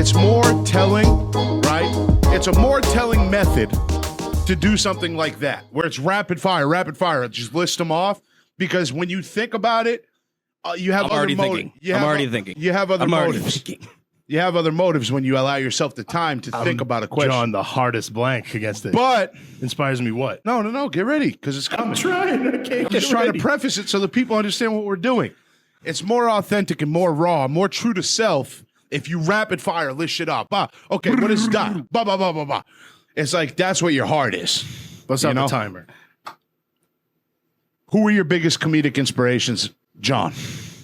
it's more telling, right? It's a more telling method to do something like that, where it's rapid fire, just list them off. Because when you think about it, you have other motives. I'm already thinking. You have other motives. You have other motives when you allow yourself the time to think about a question. John, the hardest blank against it. But inspires me what? No. Get ready, because it's coming. I'm trying. I can't I'm just trying to preface it so that people understand what we're doing. It's more authentic and more raw, more true to self. If you rapid fire, list shit up. Okay, what is that? Blah, blah, blah, blah, blah. It's like, that's what your heart is. Let's have the timer. Who were your biggest comedic inspirations, John?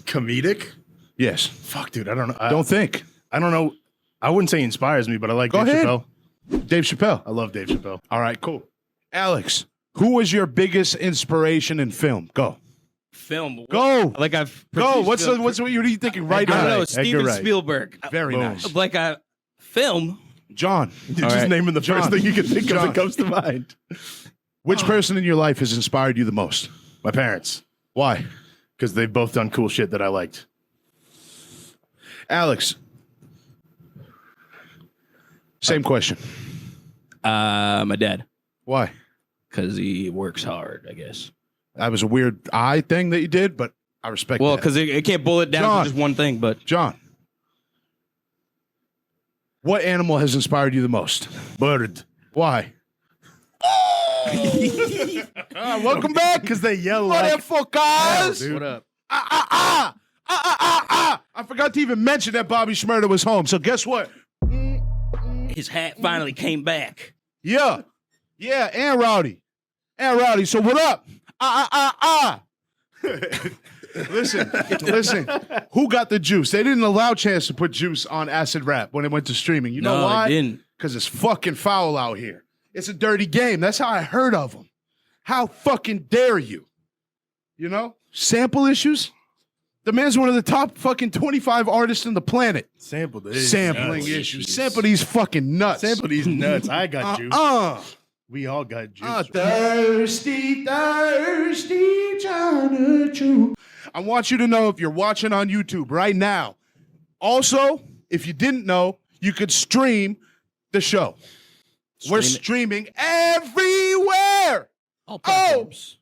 Comedic? Yes. Fuck, dude, I don't know. Don't think. I don't know. I wouldn't say inspires me, but I like Dave Chappelle. Dave Chappelle. I love Dave Chappelle. All right, cool. Alex, who was your biggest inspiration in film? Go. Film. Go. Like I've Go. What are you thinking right now? I don't know. Steven Spielberg. Very nice. Like a film. John. You're just naming the first thing you can think of that comes to mind. Which person in your life has inspired you the most? My parents. Why? Because they've both done cool shit that I liked. Alex. Same question. My dad. Why? Because he works hard, I guess. That was a weird eye thing that you did, but I respect that. Well, because it can't boil it down to just one thing, but... John. What animal has inspired you the most? Bird. Why? Welcome back, because they yell like... Motherfuckers! What up? I forgot to even mention that Bobby Shmurda was home, so guess what? His hat finally came back. Yeah, and Rowdy. So what up? Listen. Who got the juice? They didn't allow Chance to put juice on acid rap when it went to streaming. You know why? They didn't. Because it's fucking foul out here. It's a dirty game. That's how I heard of them. How fucking dare you? You know? Sample issues? The man's one of the top fucking 25 artists on the planet. Sampling issues. Sample these fucking nuts. Sample these nuts. I got juice. We all got juice. Thirsty, trying to chew. I want you to know, if you're watching on YouTube right now, also, if you didn't know, you could stream the show. We're streaming everywhere. All platforms.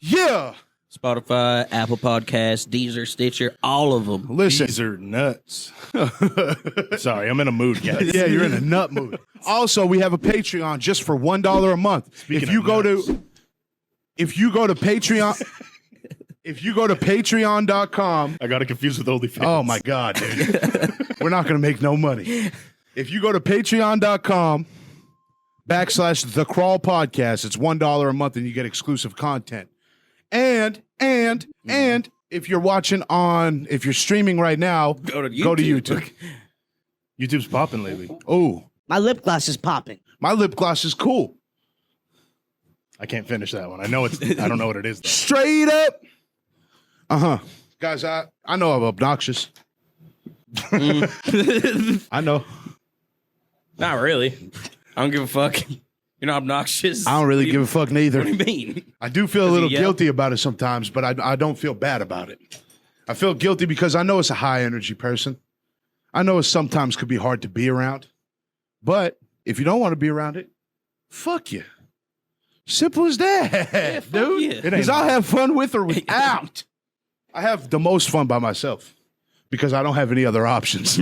Yeah. Spotify, Apple Podcasts, Deezer, Stitcher, all of them. Listen. These are nuts. Sorry, I'm in a mood, guys. Yeah, you're in a nut mood. Also, we have a Patreon just for $1 a month. If you go to Patreon, patreon.com. I got it confused with OnlyFans. Oh my God, dude. We're not going to make no money. If you go to patreon.com/The Crawl Podcast, it's $1 a month and you get exclusive content. And if you're streaming right now, go to YouTube. YouTube's popping lately. Oh, my lip gloss is popping. My lip gloss is cool. I can't finish that one. I don't know what it is though. Straight up. Guys, I know I'm obnoxious. I know. Not really. I don't give a fuck. You're not obnoxious. I don't really give a fuck neither. What do you mean? I do feel a little guilty about it sometimes, but I don't feel bad about it. I feel guilty because I know it's a high energy person. I know it sometimes could be hard to be around. But if you don't want to be around it, fuck you. Simple as that, dude. Because I'll have fun with or without. I have the most fun by myself because I don't have any other options.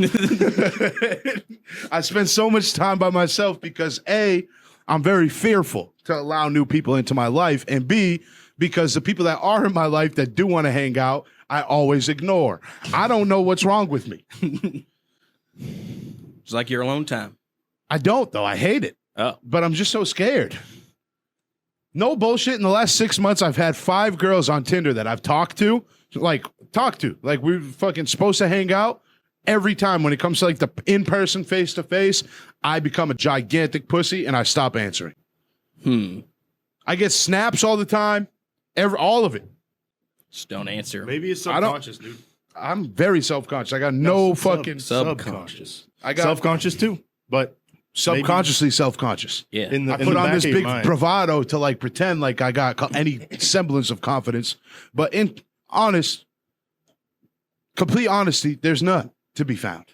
I spend so much time by myself because A, I'm very fearful to allow new people into my life, and B, because the people that are in my life that do want to hang out, I always ignore. I don't know what's wrong with me. It's like your alone time. I don't, though. I hate it. Oh. But I'm just so scared. No bullshit. In the last 6 months, I've had 5 girls on Tinder that I've talked to. Like we're fucking supposed to hang out. Every time when it comes to like the in-person, face-to-face, I become a gigantic pussy and I stop answering. I get snaps all the time. all of it. Just don't answer. Maybe it's subconscious, dude. I'm very self-conscious. I got no fucking subconscious. I got self-conscious too, but subconsciously self-conscious. Yeah. I put on this big bravado to like pretend like I got any semblance of confidence, but in complete honesty, there's none. to be found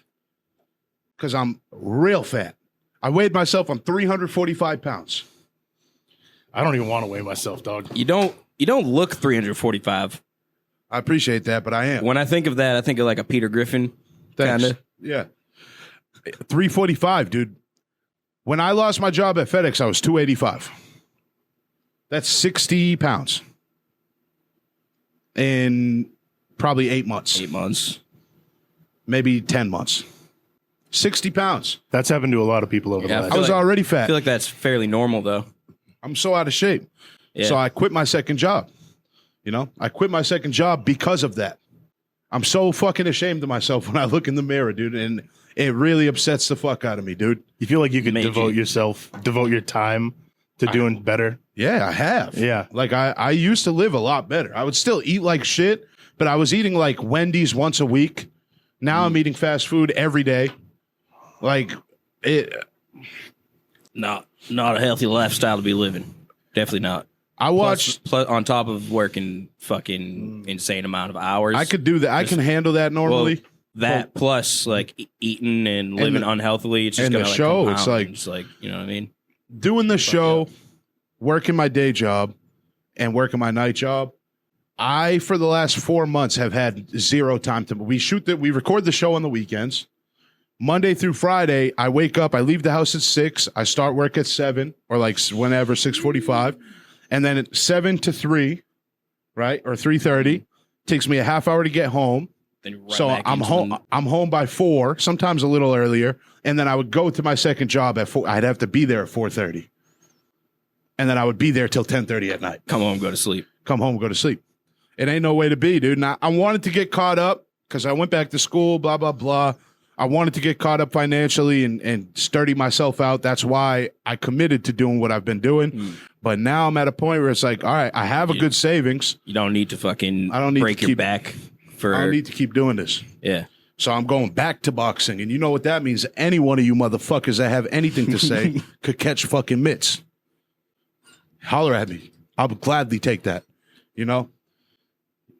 because I'm real fat. I weighed myself. I'm 345 pounds. I don't even want to weigh myself, dog. You don't look 345. I appreciate that, but I am. When I think of that, I think of like a Peter Griffin Thanks. kind of. Yeah. 345, dude. When I lost my job at FedEx, I was 285. That's 60 pounds in probably 8 months. 8 months. Maybe 10 months. 60 pounds. That's happened to a lot of people over Yeah, the last. I was already fat. I feel like that's fairly normal, though. I'm so out of shape. Yeah. So I quit my second job. You know, I quit my second job because of that. I'm so fucking ashamed of myself when I look in the mirror, dude. And it really upsets the fuck out of me, dude. You feel like you could Made devote you. your time to doing better? Yeah, I have. Yeah. Like I used to live a lot better. I would still eat like shit, but I was eating like Wendy's once a week. Now I'm eating fast food every day. Like it. Not a healthy lifestyle to be living. Definitely not. I watched. Plus, on top of working fucking insane amount of hours. I could do that. I can handle that normally. That plus like eating and living unhealthily. It's just and gonna the like show, compound. it's like you know what I mean. Doing the show, working my day job, and working my night job. I for the last 4 months have had zero time to. We record the show on the weekends. Monday through Friday, I wake up. I leave the house at 6. I start work at 7 or like whenever 6:45, and then at 7 to 3, right or 3:30 takes me a half hour to get home. So I'm home. I'm home by 4, sometimes a little earlier, and then I would go to my second job at 4. I'd have to be there at 4:30, and then I would be there till 10:30 at night. come home, go to sleep. Come home, go to sleep. It ain't no way to be, dude. And I wanted to get caught up because I went back to school. Blah blah blah. I wanted to get caught up financially and sturdy myself out. That's why I committed to doing what I've been doing. But now I'm at a point where it's like, all right, I have a good savings. You don't need to fucking. I don't need break to your keep- back for. I don't need to keep doing this. Yeah. So I'm going back to boxing. And you know what that means? Any one of you motherfuckers that have anything to say could catch fucking mitts. Holler at me. I'll gladly take that. You know?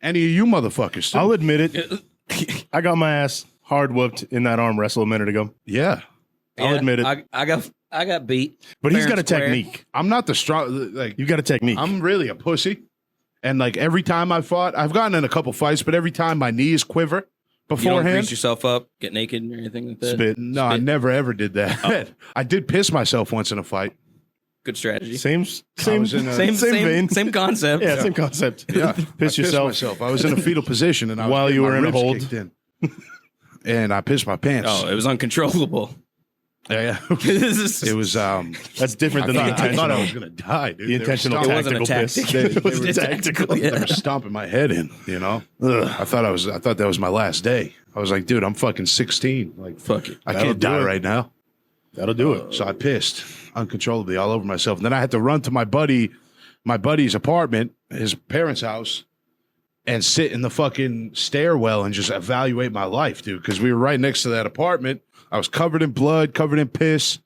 Any of you motherfuckers. Too. I'll admit it. I got my ass hard whooped in that arm wrestle a minute ago. Yeah. I'll admit it. I got beat. But he's fair got a and square. technique. I'm not the strong. Like, You got a technique. I'm really a pussy. And like every time I fought, I've gotten in a couple fights, but every time my knees quiver You don't beforehand. grease yourself up, get naked or anything like that. Spit. No, I never ever did that. I did piss myself once in a fight. Good strategy. Same was in a- Same vein. Same concept. Yeah, same concept. Yeah, Piss I pissed yourself. myself. I was in a fetal position, and I was While getting you were my in a ribs hold. kicked in. And I pissed my pants. Oh, it was uncontrollable. Yeah, This is- it was. That's different than the I intentional. thought I was gonna die, dude. The They were intentional It wasn't a tactical piss. tactic. It was It was tactical. yeah. They were stomping my head in. You know, Ugh. I thought that was my last day. I was like, dude, I'm fucking 16. Like, Fuck it. I That'll can't do die it. right now. That'll do it. So I pissed uncontrollably all over myself. And then I had to run to my buddy's apartment, his parents' house, and sit in the fucking stairwell and just evaluate my life, dude. Because we were right next to that apartment. I was covered in blood, covered in piss,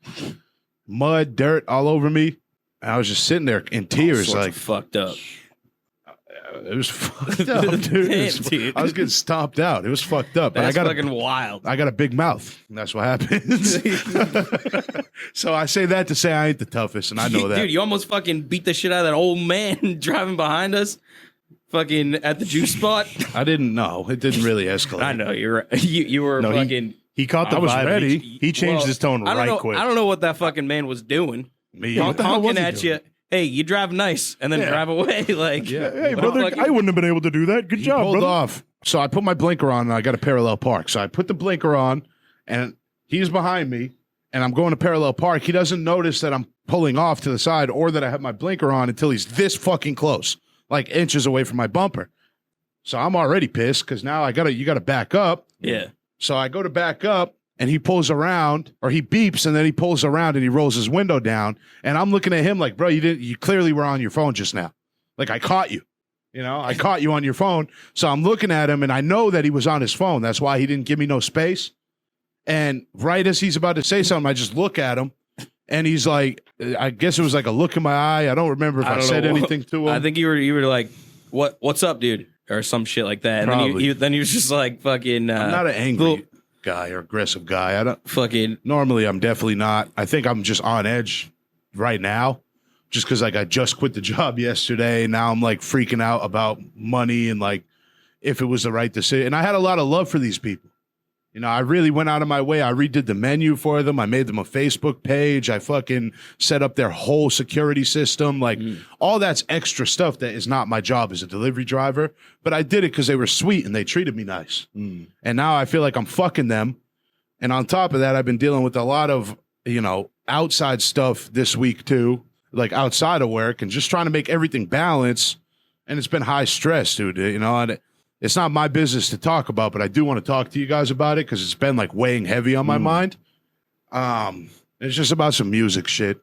mud, dirt all over me. And I was just sitting there in tears, Sorts of like fucked up. it was fucked up, dude. Damn, dude. I was getting stomped out. It was fucked up. But That's I got fucking wild. I got a big mouth. And that's what happens. So I say that to say I ain't the toughest, and I know that. Dude, you almost fucking beat the shit out of that old man driving behind us. Fucking at the juice spot. I didn't know. It didn't really escalate. I know you're right. You were No, fucking. He caught the I was vibe. ready. He changed well, his tone I don't right know, quick. I don't know what that fucking man was doing. Me. What the hell was Honking he at doing? you. Hey, you drive nice, and then Yeah. drive away. Like, Yeah. Hey, what brother, the fuck- I wouldn't have been able to do that. Good He job, pulled brother. off. So I put my blinker on, and I got a parallel park. So I put the blinker on, and he's behind me, and I'm going to parallel park. He doesn't notice that I'm pulling off to the side or that I have my blinker on until he's this fucking close, like inches away from my bumper. So I'm already pissed because now you gotta back up. Yeah. So I go to back up, and he pulls around, or he beeps, and then he pulls around and he rolls his window down. And I'm looking at him like, bro, you clearly were on your phone just now. Like, I caught you. You know, I caught you on your phone. So I'm looking at him, and I know that he was on his phone. That's why he didn't give me no space. And right as he's about to say something, I just look at him, and he's like, I guess it was like a look in my eye. I don't remember if I don't said know. anything to him. I think you were like, what's up, dude? Or some shit like that. And Probably. then he was just like fucking I'm not an angry. guy or aggressive guy. I don't Fucking normally. I'm definitely not. I think I'm just on edge right now, just because like I just quit the job yesterday. Now I'm like freaking out about money and like if it was the right decision. And I had a lot of love for these people. You know, I really went out of my way. I redid the menu for them. I made them a Facebook page. I fucking set up their whole security system. Like all that's extra stuff that is not my job as a delivery driver. But I did it because they were sweet and they treated me nice. And now I feel like I'm fucking them. And on top of that, I've been dealing with a lot of, you know, outside stuff this week too, like outside of work and just trying to make everything balance. And it's been high stress, dude, you know, and it's not my business to talk about, but I do want to talk to you guys about it because it's been like weighing heavy on my mind. It's just about some music shit.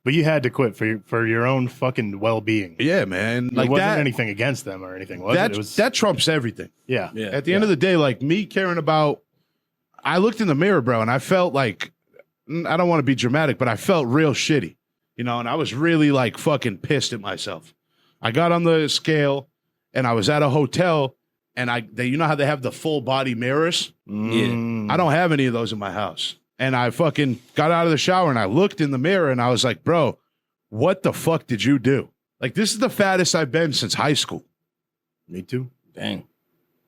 But you had to quit for your own fucking well-being. Yeah, man. Like, Like wasn't that, anything against them or anything, was that, it? It was, that trumps everything. yeah. yeah. At the end of the day, like me caring about, I looked in the mirror, bro, and I felt like, I don't want to be dramatic, but I felt real shitty, you know, and I was really like fucking pissed at myself. I got on the scale and I was at a hotel and you know how they have the full body mirrors? I don't have any of those in my house. And I fucking got out of the shower and I looked in the mirror and I was like, bro, what the fuck did you do? Like, this is the fattest I've been since high school. Me too. Dang.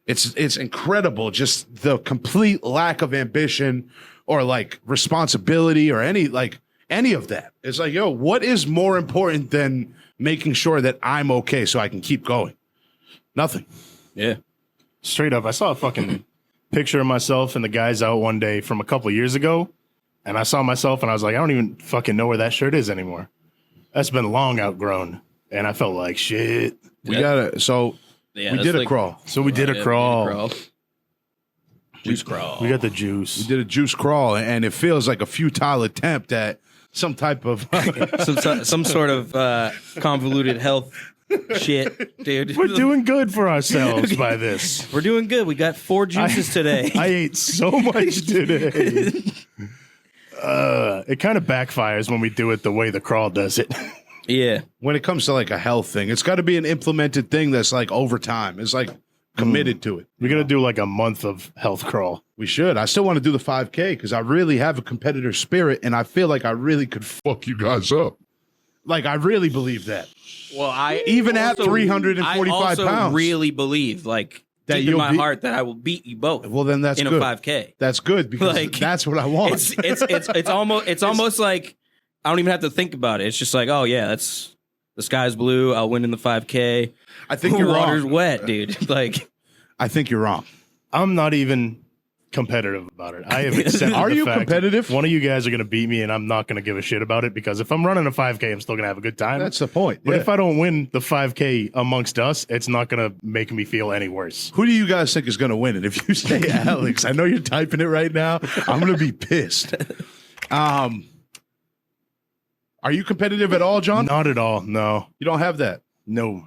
It's incredible, just the complete lack of ambition or like responsibility or any of that. It's like, yo, what is more important than making sure that I'm okay so I can keep going? Nothing. Yeah. Straight up, I saw a fucking picture of myself and the guys out one day from a couple of years ago, and I saw myself and I was like, I don't even fucking know where that shirt is anymore. That's been long outgrown, and I felt like shit. We did a crawl. So we did a crawl. Juice crawl. We got the juice. We did a juice crawl, and it feels like a futile attempt at some type of some sort of convoluted health shit, dude. We're doing good for ourselves by this. We're doing good. We got 4 juices today. I ate so much today. It kind of backfires when we do it the way the crawl does it. Yeah. When it comes to like a health thing, it's got to be an implemented thing that's like over time. It's like committed to it. We're going to do like a month of health crawl. We should. I still want to do the 5K because I really have a competitor spirit and I feel like I really could fuck you guys up. Like, I really believe that. Well, I Even at 345 I also pounds. really believe, like, That deep in you'll my be- heart, that I will beat you both. Well, then that's in good. a 5K. That's good because Like, that's what I want. It's almost like I don't even have to think about it. It's just like, oh yeah, that's the sky's blue. I'll win in the 5K. I think The you're water's wrong. wet, dude. Like, I think you're wrong. I'm not even competitive about it. I have accepted Are the you fact competitive? One of you guys are going to beat me, and I'm not going to give a shit about it because if I'm running a 5K, I'm still going to have a good time. That's the point. But Yeah. if I don't win the 5K amongst us, it's not going to make me feel any worse. Who do you guys think is going to win? And if you say Alex, I know you're typing it right now. I'm going to be pissed. Are you competitive at all, John? Not at all. No. You don't have that. No.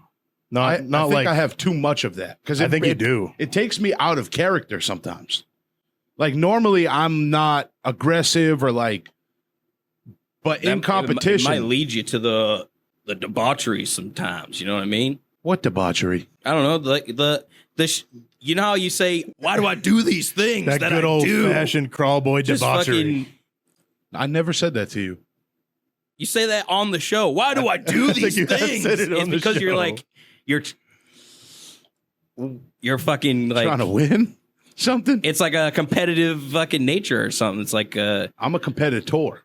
I Not think like I have too much of that because I think you do. It takes me out of character sometimes. Like normally I'm not aggressive or like, but in competition, it might lead you to the debauchery sometimes. You know what I mean? what debauchery? I don't know. Like you know how you say, "Why do I do these things?" that good I old do? fashioned crawl boy Just debauchery. fucking. I never said that to you. You say that on the show. Why do I do I think these you have things? said it on It's the because you're show. like you're fucking like Trying to win something. it's like a competitive fucking nature or something. It's like I'm a competitor.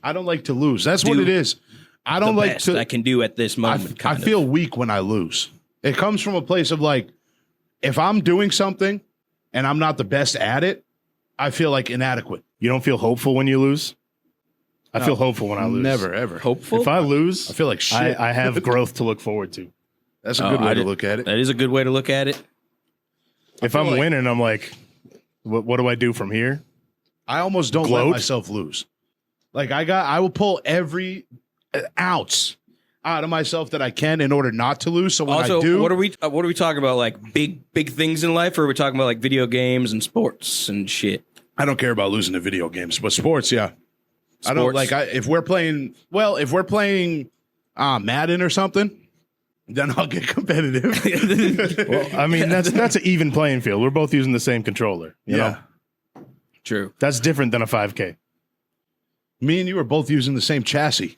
I don't like to lose. That's what Do it is. I the don't like best to. I can do at this I moment. kind of. feel weak when I lose. It comes from a place of like, if I'm doing something and I'm not the best at it, I feel like inadequate. You don't feel hopeful when you lose? I No. feel hopeful when I lose. Never, ever. hopeful. If I lose, I feel like shit. I have growth to look forward to. That's a Oh, good way I to did- look at it. That is a good way to look at it. If feel I'm like- winning, I'm like, what do I do from here? I almost don't Gloat? let myself lose. Like I will pull every ounce out of myself that I can in order not to lose. So when Also, I do, what are we talking about? Like big things in life, or are we talking about like video games and sports and shit? I don't care about losing to video games, but sports, yeah. I don't Sports. like if we're playing Madden or something, then I'll get competitive. Well, I mean, that's an even playing field. We're both using the same controller. You know? True. That's different than a 5K. Me and you are both using the same chassis.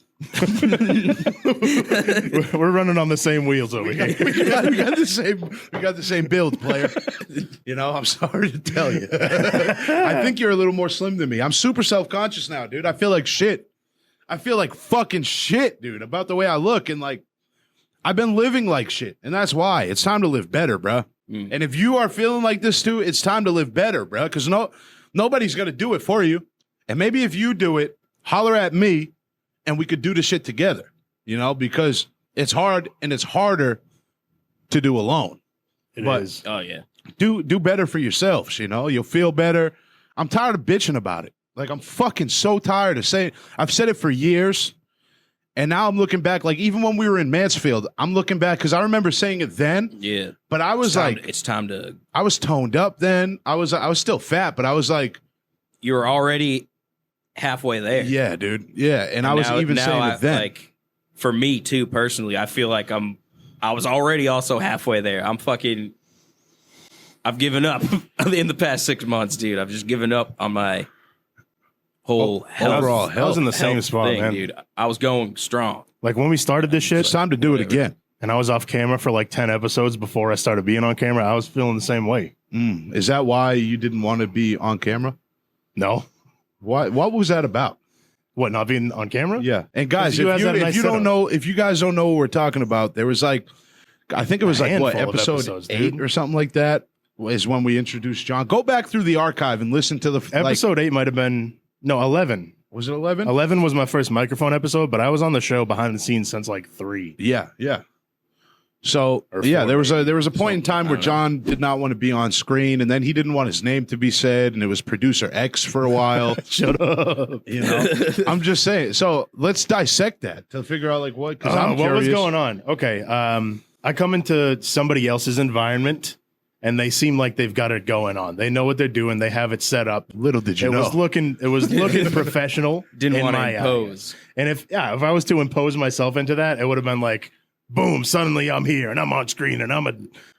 We're running on the same wheels over here. we got the same build, player. You know, I'm sorry to tell you. I think you're a little more slim than me. I'm super self-conscious now, dude. I feel like shit. I feel like fucking shit, dude, about the way I look. And like, I've been living like shit. And that's why. It's time to live better, bro. And if you are feeling like this too, it's time to live better, bro. Because nobody's going to do it for you. And maybe if you do it, holler at me and we could do the shit together, you know, because it's hard and it's harder to do alone. It is. Oh, yeah. Do better for yourselves, you know. You'll feel better. I'm tired of bitching about it. Like, I'm fucking so tired of saying, I've said it for years. And now I'm looking back, like, even when we were in Mansfield, I'm looking back because I remember saying it then. Yeah. But I was it's time to. I was toned up then. I was still fat, but I was like, You were already halfway there. yeah, dude. Yeah. And I was even saying it then. Like, for me, too, personally, I feel like I was already also halfway there. I've given up in the past 6 months, dude. I've just given up on my whole overall I was in the same health spot, thing, man. dude. I was going strong. Like when we started this shit, It's time to do it again. and I was off camera for like 10 episodes before I started being on camera, I was feeling the same way. Is that why you didn't want to be on camera? No. What was that about? What, not being on camera? Yeah. And guys, Because you guys had a if nice you don't setup. know, if you guys don't know what we're talking about, there was like, I think it was like what, handful of episode episodes, 8 dude. or something like that is when we introduced John. Go back through the archive and listen to the Episode 8 might have been, no, 11. Was it 11? 11 was my first microphone episode, but I was on the show behind the scenes since like 3. Yeah, yeah. So Or yeah, 4, there was a point in time where John did not want to be on screen, and then he didn't want his name to be said, and it was producer X for a while. Shut up. You know, I'm just saying. So let's dissect that to figure out like what. Because I'm What curious. was going on? Okay. I come into somebody else's environment and they seem like they've got it going on. They know what they're doing. They have it set up. Little did you It know. was looking professional. Didn't in want to my impose. eyes. And if I was to impose myself into that, it would have been like, boom, suddenly I'm here and I'm on screen and I'm a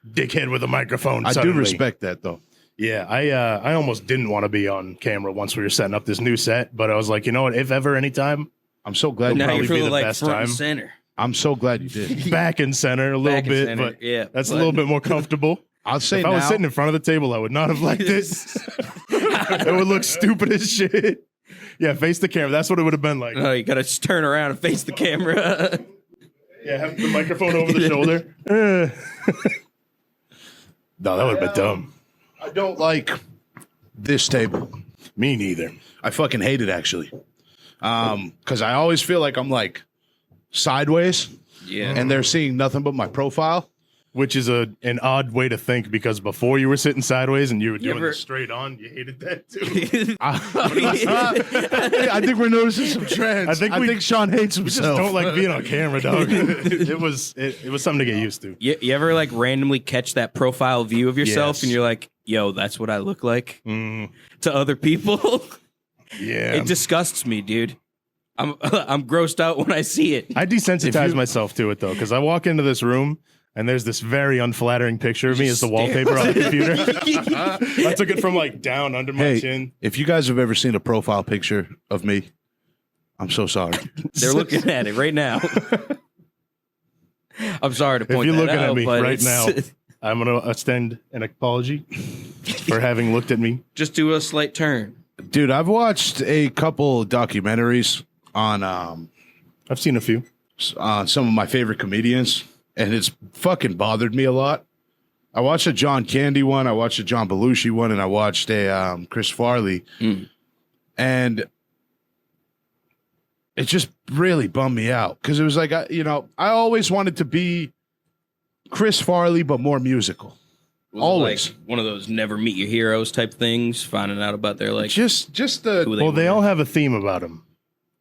dickhead with a microphone. I do suddenly. respect that though. Yeah, I almost didn't want to be on camera once we were setting up this new set, but I was like, you know what? If ever, anytime, I'm so glad. Now probably you're be feeling the like best front and time. center. I'm so glad you did. back in center a little Back and bit, center, but yeah, that's a but- little bit more comfortable. I'll say If I was now. sitting in front of the table, I would not have liked it. It would look stupid as shit. Yeah, face the camera. That's what it would have been like. No, you gotta just turn around and face the camera. Yeah, have the microphone over the shoulder. No, that would have been dumb. I don't like this table. Me neither. I fucking hate it actually. Because I always feel like I'm like sideways, Yeah. and they're seeing nothing but my profile. Which is an odd way to think because before you were sitting sideways and you were doing ever- it straight on, you hated that too. I think we're noticing some trends. I think Shaun hates We just himself. don't like being on camera, dog. It was something to get used to. You ever like randomly catch that profile view of yourself Yes. and you're like, yo, that's what I look like to other people? Yeah. It disgusts me, dude. I'm grossed out when I see it. I desensitize myself to it though, because I walk into this room and there's this very unflattering picture of me as the wallpaper on the computer. I took it from like down under my Hey, chin. if you guys have ever seen a profile picture of me, I'm so sorry. They're looking at it right now. I'm sorry to If point you're that looking out, at me but right it's- now, I'm going to extend an apology for having looked at me. just do a slight turn. Dude, I've watched a couple documentaries on I've seen a few. some of my favorite comedians, and it's fucking bothered me a lot. I watched a John Candy one, I watched a John Belushi one, and I watched a Chris Farley. And it just really bummed me out because it was like, I always wanted to be Chris Farley, but more musical. Was it Always. like one of those never meet your heroes type things, finding out about their like Just the, who Well, they were. all have a theme about them.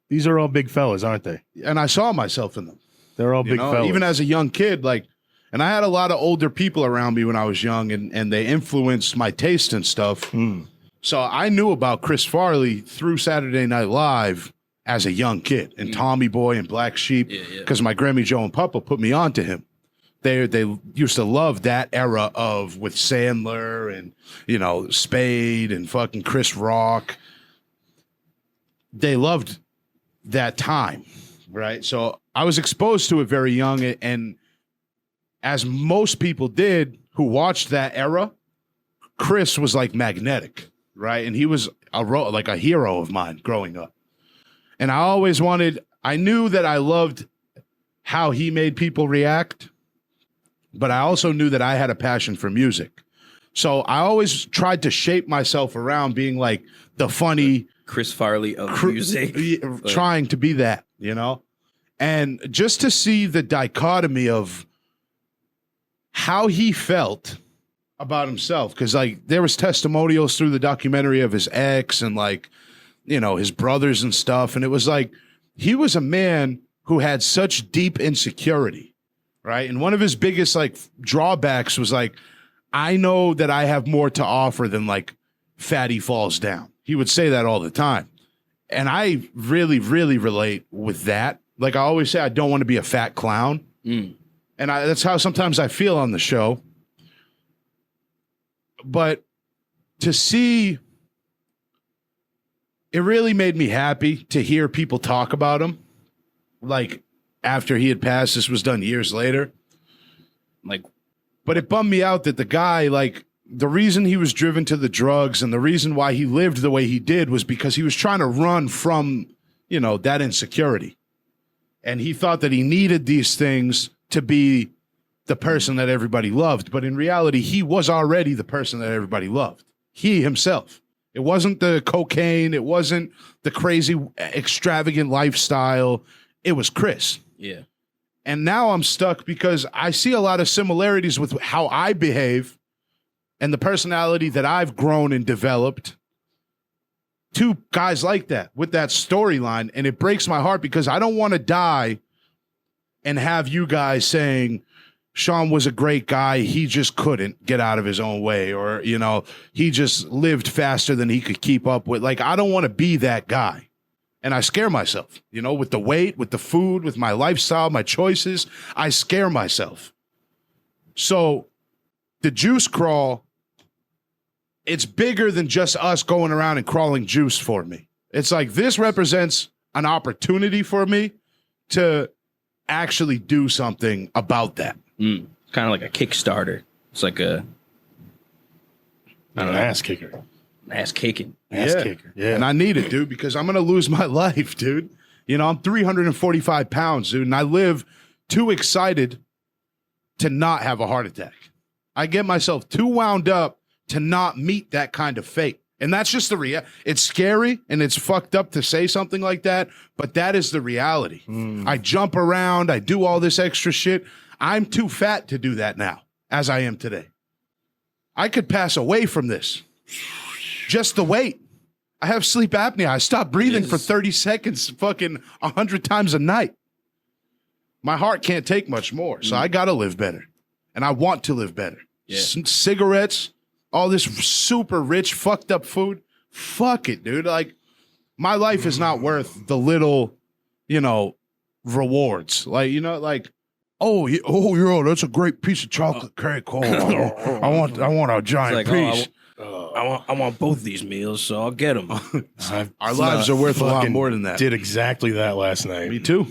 These are all big fellas, aren't they? and I saw myself in them. They're all You big know, fellas. even as a young kid, like, and I had a lot of older people around me when I was young, and they influenced my taste and stuff. So I knew about Chris Farley through Saturday Night Live as a young kid, and Tommy Boy and Black Sheep, Yeah, yeah. because my Grammy Joe and Papa put me onto him. They used to love that era of with Sandler and, you know, Spade and fucking Chris Rock. They loved that time, right? So I was exposed to it very young, and as most people did who watched that era, Chris was like magnetic, right? And he was like a hero of mine growing up. And I knew that I loved how he made people react, but I also knew that I had a passion for music. So I always tried to shape myself around being like the funny Chris Farley of music. Trying to be that, you know? And just to see the dichotomy of how he felt about himself, because like there was testimonials through the documentary of his ex and like, you know, his brothers and stuff. And it was like, he was a man who had such deep insecurity, right? And one of his biggest like drawbacks was like, I know that I have more to offer than like Fatty Falls Down. He would say that all the time. And I really, really relate with that. Like I always say, I don't want to be a fat clown. And that's how sometimes I feel on the show. But to see, it really made me happy to hear people talk about him. Like after he had passed, this was done years later. Like, but it bummed me out that the guy, like, the reason he was driven to the drugs and the reason why he lived the way he did was because he was trying to run from, you know, that insecurity. And he thought that he needed these things to be the person that everybody loved. But in reality, he was already the person that everybody loved. He himself. It wasn't the cocaine. It wasn't the crazy, extravagant lifestyle. It was Chris. Yeah. And now I'm stuck because I see a lot of similarities with how I behave and the personality that I've grown and developed to guys like that with that storyline. And it breaks my heart because I don't want to die and have you guys saying, Shaun was a great guy. He just couldn't get out of his own way. Or, you know, he just lived faster than he could keep up with. Like, I don't want to be that guy. And I scare myself, you know, with the weight, with the food, with my lifestyle, my choices. I scare myself. So the juice crawl, it's bigger than just us going around and crawling juice for me. It's like this represents an opportunity for me to actually do something about that. Kind of like a Kickstarter. It's like a ass kicker. Ass kicking. Ass kicker. Yeah. And I need it, dude, because I'm going to lose my life, dude. You know, I'm 345 pounds, dude, and I live too excited to not have a heart attack. I get myself too wound up to not meet that kind of fate. And that's just the reality. It's scary and it's fucked up to say something like that, but that is the reality. I jump around. I do all this extra shit. I'm too fat to do that now, as I am today. I could pass away from this. Just the weight. I have sleep apnea. I stop breathing for 30 seconds, fucking 100 times a night. My heart can't take much more, so I got to live better. And I want to live better. Yeah. Cigarettes, all this super rich, fucked up food. Fuck it, dude. Like, my life is not worth the little, you know, rewards. Like, you know, like, oh, that's a great piece of chocolate cake. Oh, I want a giant piece. I want both these meals, so I'll get them. Our lives are worth a lot more than that. Did exactly that last night. Me too.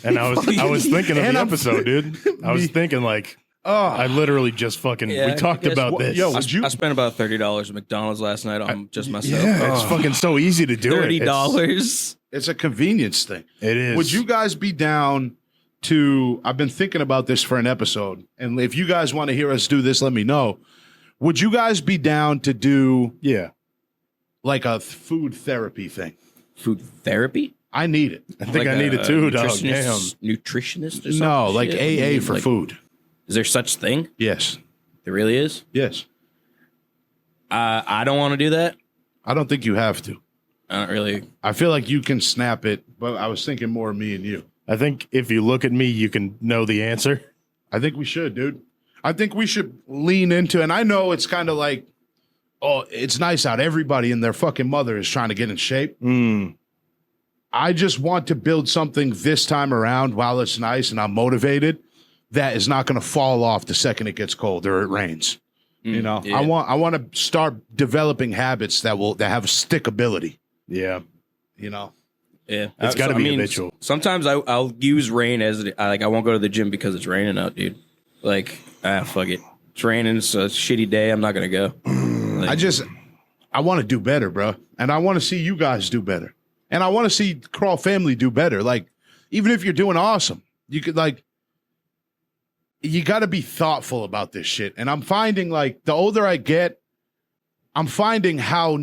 And I was thinking of the episode, dude. I was thinking like, I literally just fucking. Yeah, we talked about this. Yo, I spent about $30 at McDonald's last night on just myself. Yeah, it's fucking so easy to do it. $30. It's a convenience thing. It is. Would you guys be down to? I've been thinking about this for an episode, and if you guys want to hear us do this, let me know. Would you guys be down to do like a food therapy thing? Food therapy? I need it. I think I need it too, dog. Damn. Nutritionist or something? No, like shit? AA for like, food. Is there such thing? Yes. There really is? Yes. I don't want to do that. I don't think you have to. I don't really. I feel like you can snap it, but I was thinking more of me and you. I think if you look at me, you can know the answer. I think we should, dude. I think we should lean into, and I know it's kind of like, oh, it's nice out. Everybody and their fucking mother is trying to get in shape. I just want to build something this time around while it's nice and I'm motivated that is not going to fall off the second it gets cold or it rains. You know, yeah. I want to start developing habits that have stickability. Yeah. You know, Yeah, it's got to be habitual. Sometimes I'll use rain as I won't go to the gym because it's raining out, dude. Like, fuck it. It's raining. It's a shitty day. I'm not gonna go. Like, I want to do better, bro, and I want to see you guys do better, and I want to see Crawl family do better. Like, even if you're doing awesome, you could you got to be thoughtful about this shit. And I'm finding like the older I get, I'm finding how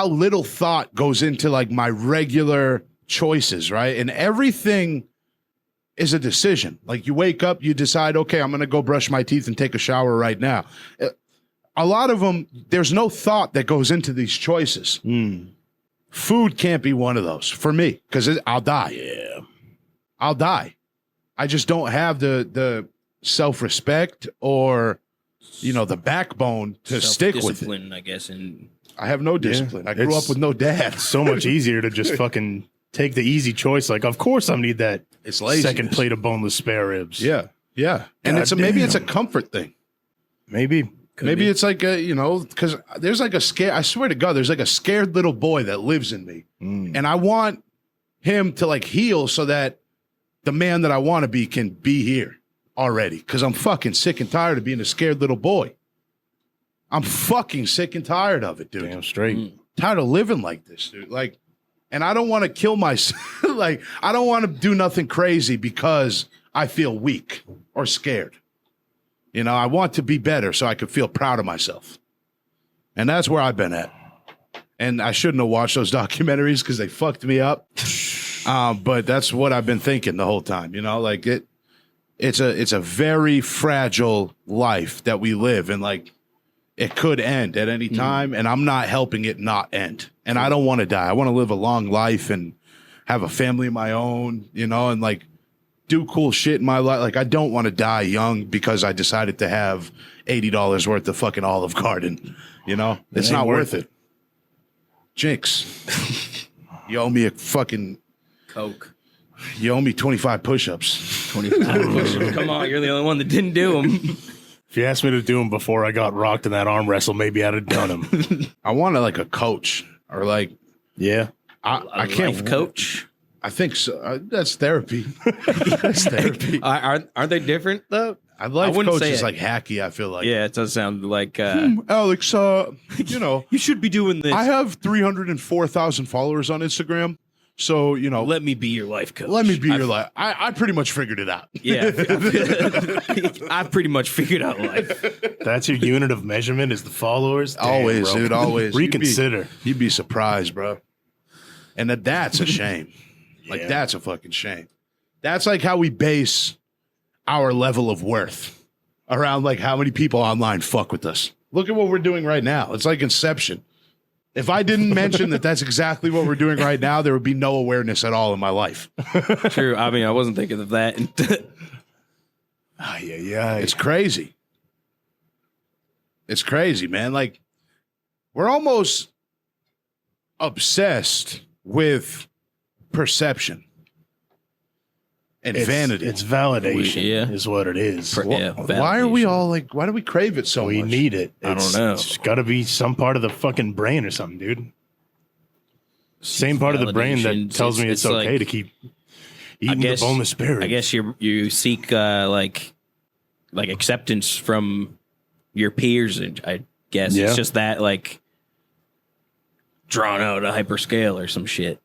little thought goes into like my regular choices, right? And everything is a decision. Like you wake up, you decide, okay, I'm going to go brush my teeth and take a shower right now. A lot of them, there's no thought that goes into these choices. Food can't be one of those for me because I'll die. Yeah. I'll die. I just don't have the self-respect or, the backbone to stick with it. Discipline, I guess, and I have no discipline. I grew up with no dad. It's so much easier to just fucking take the easy choice. Like, of course I need that second plate of boneless spare ribs. Yeah. Yeah. And maybe it's a comfort thing. Maybe. Maybe it's like because there's like I swear to God, there's like a scared little boy that lives in me. And I want him to like heal so that the man that I want to be can be here already. Because I'm fucking sick and tired of being a scared little boy. I'm fucking sick and tired of it, dude. Damn straight. Tired of living like this, dude. Like, and I don't want to kill myself. Like, I don't want to do nothing crazy because I feel weak or scared. I want to be better so I could feel proud of myself. And that's where I've been at. And I shouldn't have watched those documentaries because they fucked me up. But that's what I've been thinking the whole time. Like it's a very fragile life that we live, and like it could end at any time, and I'm not helping it not end. And I don't want to die. I want to live a long life and have a family of my own, and like do cool shit in my life. Like I don't want to die young because I decided to have $80 worth of fucking Olive Garden. It's not worth it. Jinx, you owe me a fucking Coke. You owe me 25 push-ups. 25 push-ups. Come on, you're the only one that didn't do them. If you asked me to do them before I got rocked in that arm wrestle, maybe I'd have done them. I want like a coach or like, yeah, I can't. Life coach. I think so. That's therapy. That's therapy. Aren't they different though? I coach is like hacky. I feel like. Yeah, it does sound like. Alex, you should be doing this. I have 304,000 followers on Instagram. So, let me be your life coach. Let me be your life. I pretty much figured it out. Yeah. I've pretty much figured out life. That's your unit of measurement is the followers? Damn, always, bro. dude. Always. Reconsider. You'd be surprised, bro. And that's a shame. Like, that's a fucking shame. That's like how we base our level of worth around like how many people online fuck with us. Look at what we're doing right now. It's like Inception. If I didn't mention that that's exactly what we're doing right now, there would be no awareness at all in my life. True. I mean, I wasn't thinking of that. It's crazy. It's crazy, man. Like, we're almost obsessed with perception and vanity. It's validation is what it is. Why are we all like, why do we crave it so much? We need it. I don't know. It's got to be some part of the fucking brain or something, dude. Same part of the brain that tells me it's okay to keep eating the boneless spare ribs. I guess you seek like acceptance from your peers. I guess it's just that like drawn out a hyper scale or some shit.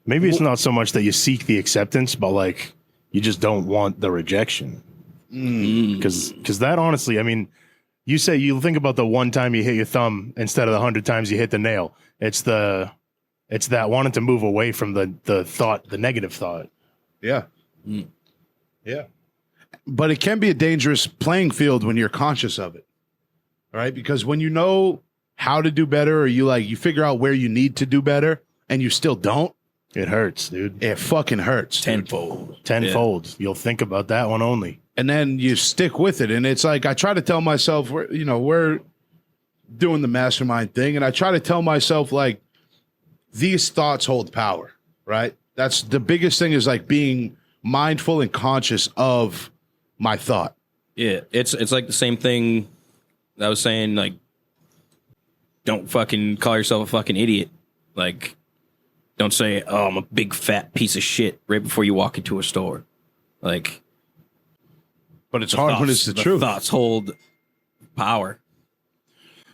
Maybe it's not so much that you seek the acceptance, but like you just don't want the rejection. Because that honestly, I mean, you think about the one time you hit your thumb instead of the 100 times you hit the nail. It's that wanting to move away from the thought, the negative thought. Yeah. Yeah. But it can be a dangerous playing field when you're conscious of it. Right? Because when you know how to do better, or you figure out where you need to do better and you still don't, it hurts, dude. It fucking hurts. Tenfold. Yeah. You'll think about that one only. And then you stick with it. And it's like, I try to tell myself, we're doing the mastermind thing. And I try to tell myself, like, these thoughts hold power, right? That's the biggest thing, is like being mindful and conscious of my thought. Yeah, it's like the same thing I was saying, like, don't fucking call yourself a fucking idiot. Like, don't say, oh, I'm a big fat piece of shit right before you walk into a store. Like, but it's hard when it's the truth. Thoughts hold power.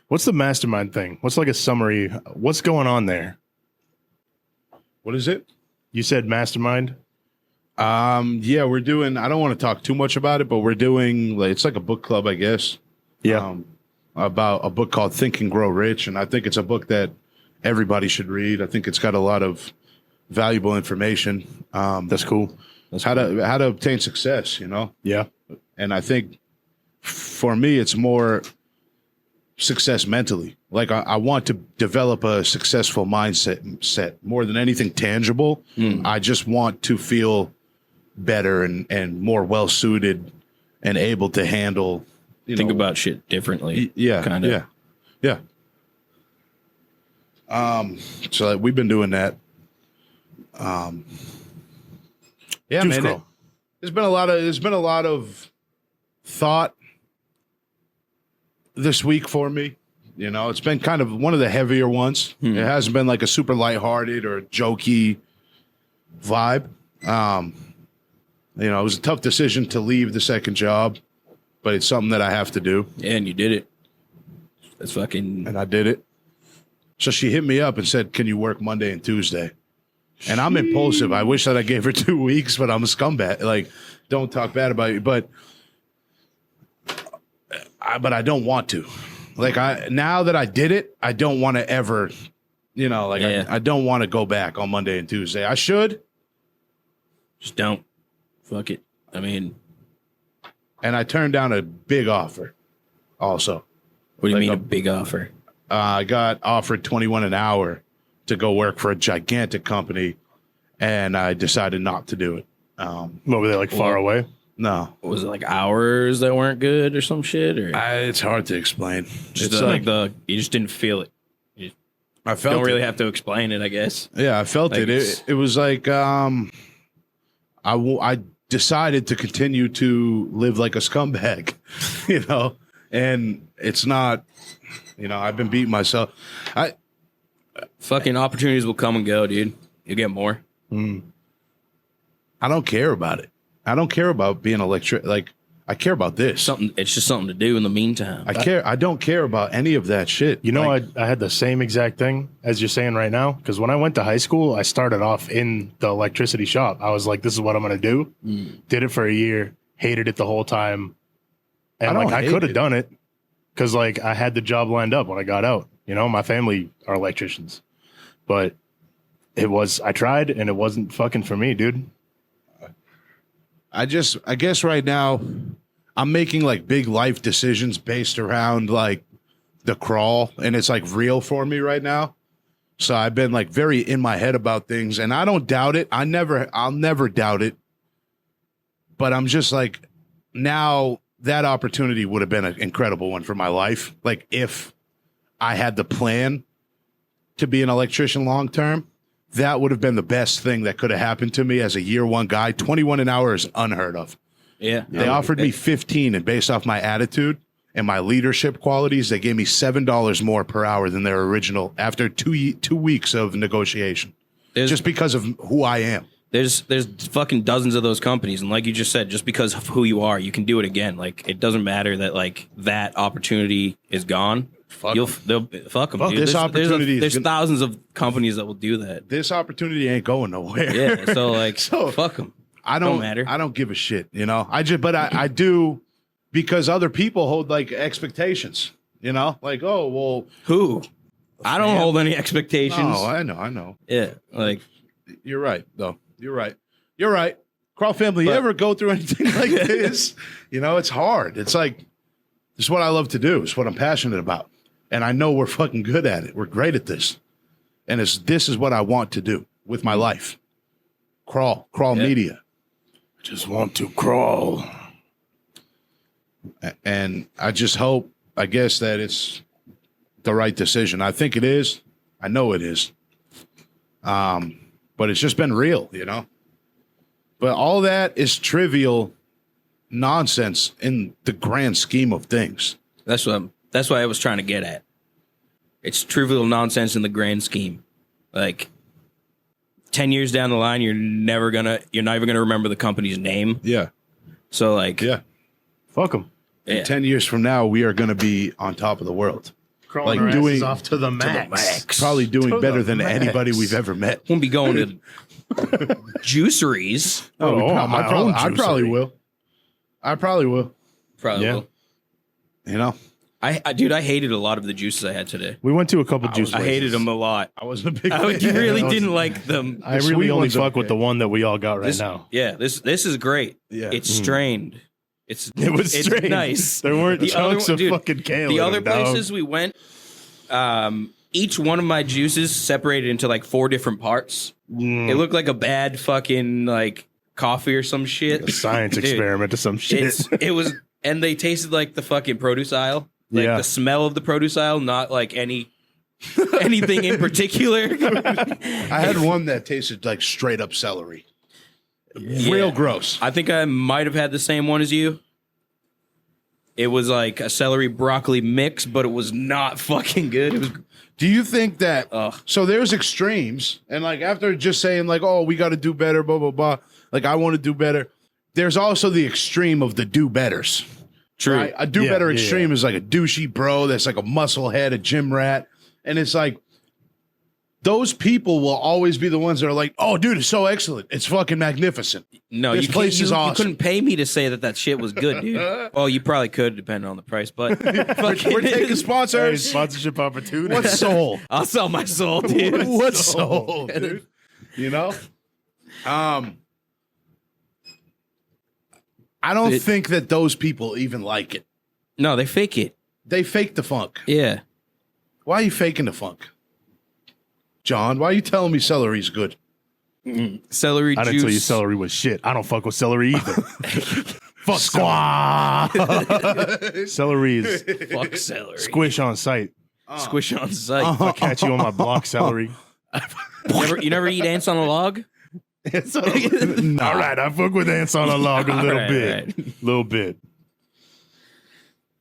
What's the mastermind thing? What's like a summary? What's going on there? What is it? You said mastermind? Yeah, we're doing, I don't want to talk too much about it, but we're doing, like, it's like a book club, I guess. Yeah. About a book called Think and Grow Rich. And I think it's a book that everybody should read. I think it's got a lot of valuable information. That's cool. That's how to obtain success, you know? Yeah. And I think for me, it's more success mentally. Like I want to develop a successful mindset more than anything tangible. I just want to feel better and more well suited and able to handle. Think about shit differently. Yeah, kind of. Yeah. So like, we've been doing that. Yeah, Juice man. There's been a lot of thought this week for me. You know, it's been kind of one of the heavier ones. It hasn't been like a super lighthearted or jokey vibe. You know, it was a tough decision to leave the second job, but it's something that I have to do. Yeah, and you did it. That's fucking. And I did it. So she hit me up and said, "Can you work Monday and Tuesday?" And I'm impulsive. I wish that I gave her 2 weeks, but I'm a scumbag. Like, don't talk bad about you, but I don't want to. Like, now that I did it, I don't want to ever, you know, like, I don't want to go back on Monday and Tuesday. I should. Just don't. Fuck it. I mean. And I turned down a big offer also. What do you mean a big offer? I got offered $21 an hour to go work for a gigantic company, and I decided not to do it. What, were they like far away? No. Was it like hours that weren't good or some shit? Or it's hard to explain. Just like you just didn't feel it. I felt don't really have to explain it, I guess. Yeah, I felt like it. It was like I decided to continue to live like a scumbag, you know, and it's not, you know, I've been beating myself. Fucking opportunities will come and go, dude. You'll get more. I don't care about it. I don't care about being electric. Like, I care about this. It's just something to do in the meantime. I don't care about any of that shit. You know, like, I had the same exact thing as you're saying right now. Because when I went to high school, I started off in the electricity shop. I was like, this is what I'm going to do. Did it for a year. Hated it the whole time. And I could have done it because like I had the job lined up when I got out. You know, my family are electricians. But I tried and it wasn't fucking for me, dude. I guess right now I'm making like big life decisions based around like the crawl, and it's like real for me right now. So I've been like very in my head about things, and I don't doubt it. I'll never doubt it. But I'm just like, now that opportunity would have been an incredible one for my life. Like if I had the plan to be an electrician long term, that would have been the best thing that could have happened to me as a year one guy. 21 an hour is unheard of. Yeah. They offered me 15, and based off my attitude and my leadership qualities, they gave me $7 more per hour than their original after 2 weeks of negotiation. Just because of who I am. There's fucking dozens of those companies, and like you just said, just because of who you are, you can do it again. Like, it doesn't matter that like that opportunity is gone. Fuck them, dude. This opportunity there's thousands of companies that will do that. This opportunity ain't going nowhere. Yeah, so like, fuck them. Don't matter. I don't give a shit, you know. I do because other people hold like expectations, you know, like, oh well, who? I don't hold any expectations. No, I know. Yeah, like, you're right though. You're right. Crawl family, you ever go through anything like this? You know, it's hard. It's like, this is what I love to do. It's what I'm passionate about. And I know we're fucking good at it. We're great at this. And this is what I want to do with my life. Crawl media. I just want to crawl. And I just hope, I guess, that it's the right decision. I think it is. I know it is. But it's just been real, you know? But all that is trivial nonsense in the grand scheme of things. That's what I was trying to get at. It's trivial nonsense in the grand scheme. Like 10 years down the line, you're not even gonna remember the company's name. Yeah. So like, Yeah. Fuck them. yeah. 10 years from now, we are going to be on top of the world. Crawling Like our doing- asses off to the max. Probably doing To better the than max. anybody we've ever met. Won't be going to juiceries. Oh, we my I probably, own I probably juicery. will. I probably will. Probably. Yeah. Will. You know, Dude, I hated a lot of the juices I had today. We went to a couple juice I places. hated them a lot. I wasn't a big I fan. really I was- didn't like them. I The really sweet only ones are fuck with okay. the one that we all got right This- now. Yeah, this is great. Yeah. It's strained. It's It's strange. Nice. There weren't The other chunks one- of dude, fucking kale. The in other them, dog. places we went, each one of my juices separated into like 4 different parts. It looked like a bad fucking like coffee or some shit. A science Dude, experiment or some shit. It was, and they tasted like the fucking produce aisle. Like Yeah. the smell of the produce aisle, not like anything in particular. I had one that tasted like straight up celery. Yeah. Real gross. I think I might have had the same one as you. It was like a celery broccoli mix, but it was not fucking good. It was Do you think that? Ugh. So there's extremes, and like after just saying like, "Oh, we got to do better," blah blah blah. Like I want to do better. There's also the extreme of the do betters. true. Right? A do Yeah, better yeah, extreme is like a douchey bro that's like a muscle head, a gym rat, and it's like those people will always be the ones that are like, "Oh, dude, it's so excellent. It's fucking magnificent." No, This you place can't- is you awesome. couldn't pay me to say that shit was good, dude. Well, you probably could, depending on the price. But We're taking Hey, sponsors. sponsorship opportunity. What soul? I'll sell my soul, dude. What soul, dude? You know? I don't think that those people even like it. No, they fake it. They fake the funk. Yeah. Why are you faking the funk? John, why are you telling me celery's good? Celery I juice. didn't tell you celery was shit. I don't fuck with celery either. Fuck squaw. Celery is Fuck celery. squish on sight. Squish on sight. If I catch you on my block celery. You never eat ants on a log? All right, I fuck with ants on a log a little All bit. right. Little bit.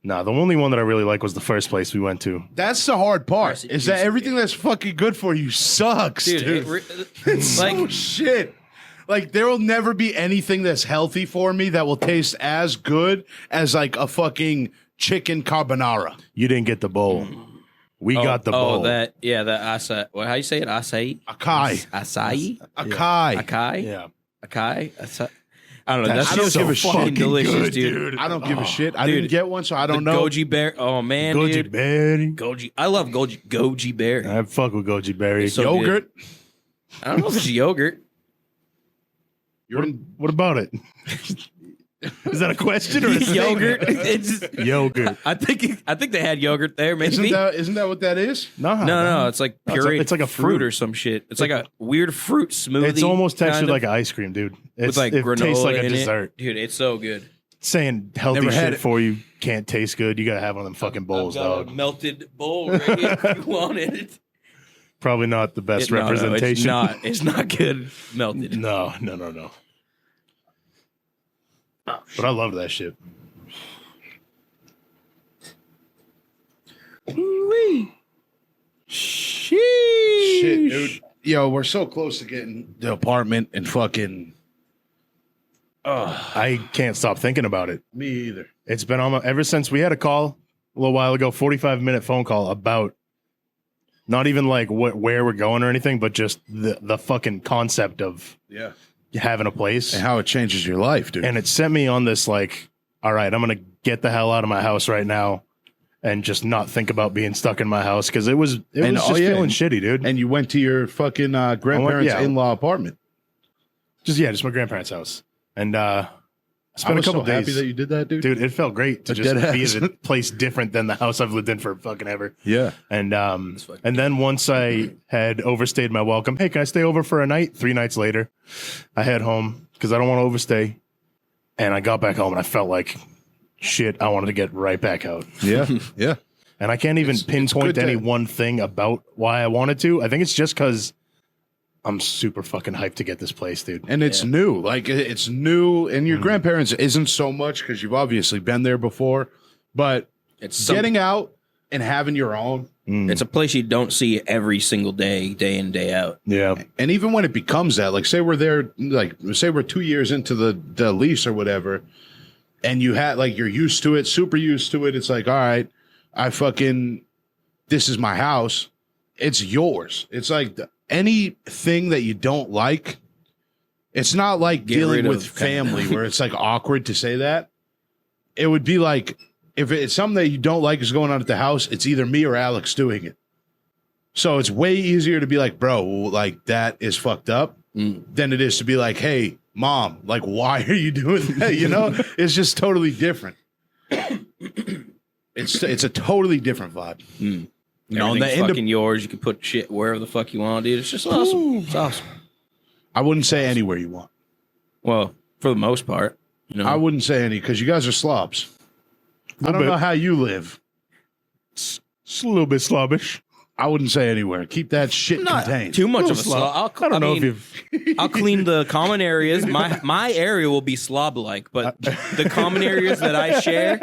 Nah, the only one that I really like was the first place we went to. That's the hard part. Press it, Is that juice it, everything that's fucking good for you sucks, dude. Dude, It's like so shit. Like there will never be anything that's healthy for me that will taste as good as like a fucking chicken carbonara. You didn't get the bowl. We got the bowl. the acai. Well, how you say it? Acai? Acai. Acai? Acai. Acai? Yeah. Acai? I don't know. That's That don't shit's give a so shit. fucking delicious, good, dude. I don't give a shit. I dude, didn't get one, so I don't The know. goji berry. Oh man, Goji dude. berry. Goji. I love goji berry. I fuck with goji berry. It's so Yogurt. I don't know if it's yogurt. What about it? Is that a question or a Yogurt. statement? It's. Yogurt. I think they had yogurt there. Maybe. Isn't that what that is? No, it's like No, pureed. it's like a fruit fruit. or some shit. It's like a weird fruit smoothie. It's almost textured kind of, like ice cream, dude. with It's, like it granola tastes like a in it. dessert. Dude. It's so good. Saying healthy Never had shit it. for you can't taste good. You gotta have one of them fucking bowls, I've got a dog. melted bowl right here if you want it. Probably not the best representation. It's not good melted. No. But I love that shit. Shit, dude. Yo, we're so close to getting the apartment and fucking I can't stop thinking about it. me either. It's been almost ever since we had a call a little while ago, 45-minute phone call about not even like where we're going or anything, but just the fucking concept of Yeah. having a place. And how it changes your life, dude. And it sent me on this like, all right, I'm gonna get the hell out of my house right now and just not think about being stuck in my house because it was just feeling shitty, dude. And you went to your fucking grandparents' yeah. in-law apartment. Just my grandparents' house, and I I spent a was couple so happy days. that you did that, dude. Dude, it felt great to A just dead be ass. in a place different than the house I've lived in for fucking ever. Yeah. And fucking and then once I had overstayed my welcome, hey, can I stay over for a night? 3 nights later, I head home because I don't want to overstay. And I got back home and I felt like shit. I wanted to get right back out. Yeah. Yeah. And I can't even pinpoint good any to- one thing about why I wanted to. I think it's just because I'm super fucking hyped to get this place, dude. And it's new. Like, it's new. And your grandparents isn't so much because you've obviously been there before. But It's getting out and having your own. It's a place you don't see every single day, day in, day out. Yeah. And even when it becomes that, like, say we're there, like, say we're 2 years into the lease or whatever, and you had, like, you're used to it, super used to it. It's like, all right, this is my house. It's yours. It's like anything that you don't like. It's not like dealing with family where it's like awkward to say that. It would be like, if it's something that you don't like is going on at the house, it's either me or Alex doing it. So it's way easier to be like, bro, like, that is fucked up than it is to be like, hey, mom, like, why are you doing that? You know, it's just totally different. It's a totally different vibe. Everything's fucking yours. You can put shit wherever the fuck you want, dude. It's just awesome. It's awesome. I wouldn't say anywhere you want. Well, for the most part, you know. I wouldn't say any because you guys are slobs. I don't know how you live. It's a little bit slobbish. I wouldn't say anywhere. Keep that shit contained. Too much of a slob. I don't know if you've... I'll clean the common areas. My area will be slob-like, but the common areas that I share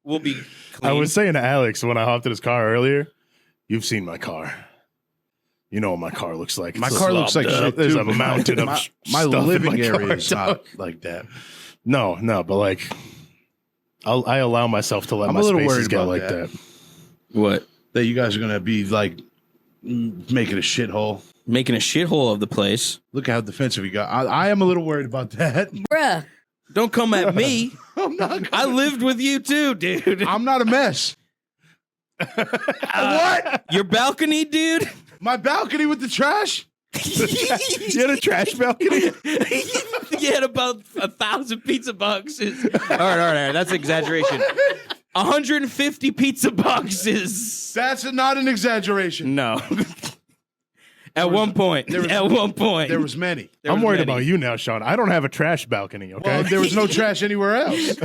will be clean. I was saying to Alex when I hopped in his car earlier, you've seen my car. You know what my car looks like. My car looks like shit, there's too, a but mountain of my stuff living in my area car, is not like that. No, but like, I allow myself to let I'm my a little spaces worried get about like that. that. What? That you guys are gonna be like making a shithole. Making a shithole of the place. Look at how defensive you got. I am a little worried about that. Bruh. Don't come at me. I'm not. I lived with you too, dude. I'm not a mess. What? Your balcony, dude? My balcony with the trash? You had a trash balcony? You had about 1,000 pizza boxes. All right. That's exaggeration. 150 pizza boxes. That's not an exaggeration. No. At one point. There was many. I'm worried about you now, Shaun. I don't have a trash balcony, okay? Well, there was no trash anywhere else.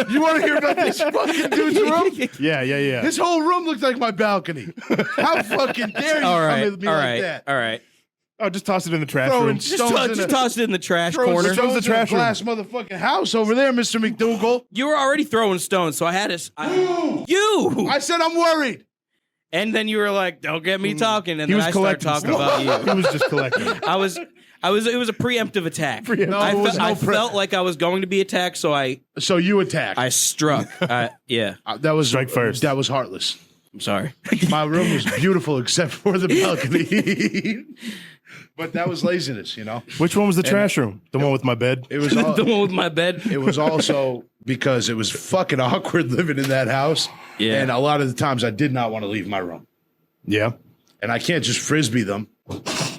You want to hear about this fucking dude's room? Yeah. This whole room looked like my balcony. How fucking dare you come with me like that? All right. Oh, just toss it in the trash Throwing room. Just toss it in the trash Throwing corner. stones the trash in a glass motherfucking house over there, Mr. McDougal. You were already throwing stones, so I had to... You! I said I'm worried. And then you were like, don't get me talking. And He then was I started talking about you. He was just collecting. It was a preemptive attack. No, I, it was I no felt like I was going to be attacked, so So you attacked. I struck. Yeah. That was Strike first. That was heartless. I'm sorry. My room was beautiful except for the balcony. But that was laziness, you know? Which one was the trash room? The one with my bed? It was all, The one with my bed. it was also because it was fucking awkward living in that house. Yeah. And a lot of the times I did not want to leave my room. Yeah. And I can't just frisbee them.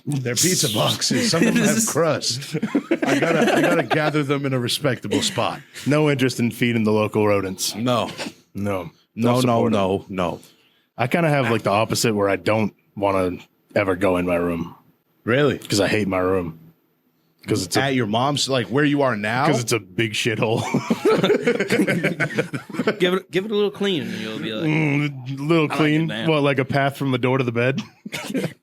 They're pizza boxes. Some of them have crust. I gotta gather them in a respectable spot. No interest in feeding the local rodents. No. No. No. I kind of have like the opposite where I don't want to ever go in my room Really? because I hate my room. Because it's At your mom's, like where you are now? because it's a big shithole. Give it a little clean, and you'll be like, Little clean. it, man. What, like a path from the door to the bed?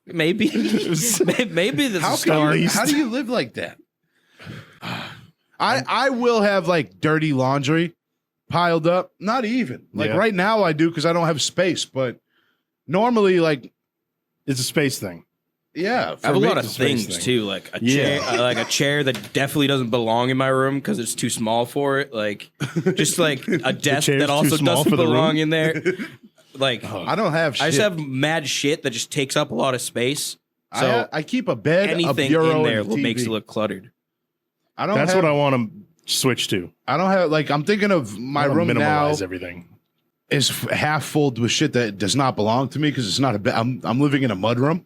maybe this is a start. How do you live like that? I will have like dirty laundry piled up. Not even. Like Yeah. right now I do because I don't have space. But normally, like, It's a space thing. yeah. I have a lot of it's a space things thing. too, like a Yeah. chair, like a chair that definitely doesn't belong in my room because it's too small for it. Like just like a desk chair's that too also small doesn't for the belong room? in there. Like I don't have shit. I just have mad shit that just takes up a lot of space. So I keep a bed, a anything bureau, in there and a TV. makes it look cluttered. I don't That's have, what I want to switch to. I don't have, like, I'm thinking of my I wanna room now minimalize everything. is half full with shit that does not belong to me because it's not a bed. I'm living in a mud room.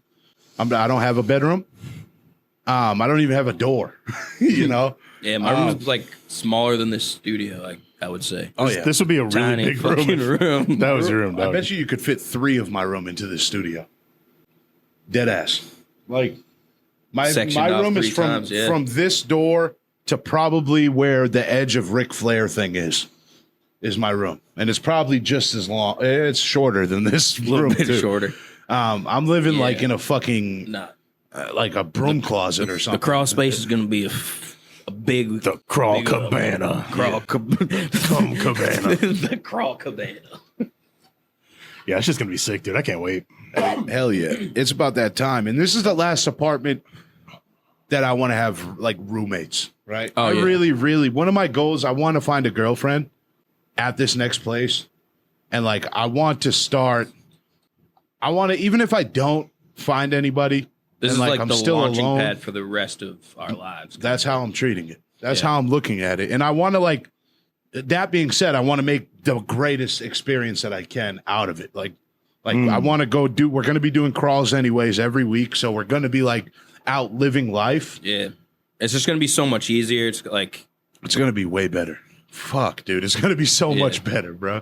I don't have a bedroom. I don't even have a door, you know? Yeah, my room is like smaller than this studio, I would say. Oh, yeah. This would be a really Tiny big fucking room. room. That was your room, I dog. bet you could fit 3 of my room into this studio. Dead ass. Like, my Sectioned off room is 3 from, times, yeah. from this door to probably where the edge of Ric Flair thing is my room. And it's probably just as long. It's shorter than this A little room, bit too. shorter. I'm living like Yeah. in a fucking Nah. like a broom closet or something. The crawl space is gonna be a big The crawl big, cabana. crawl Come cabana. the crawl cabana. Yeah, it's just gonna be sick, dude. I can't wait. Hell yeah. It's about that time. And this is the last apartment that I want to have like roommates, right? Oh, I yeah. really, one of my goals, I want to find a girlfriend at this next place. And like, I want to, even if I don't find anybody, This and is like I'm the still launching alone, pad for the rest of our lives. that's how I'm treating it. That's Yeah. how I'm looking at it. And I want to like, that being said, I want to make the greatest experience that I can out of it. Like I want to go we're going to be doing crawls anyways every week. So we're going to be like out living life. Yeah, it's just gonna be so much easier. It's like It's going to be way better. Fuck, dude. It's going to be so much better, bro.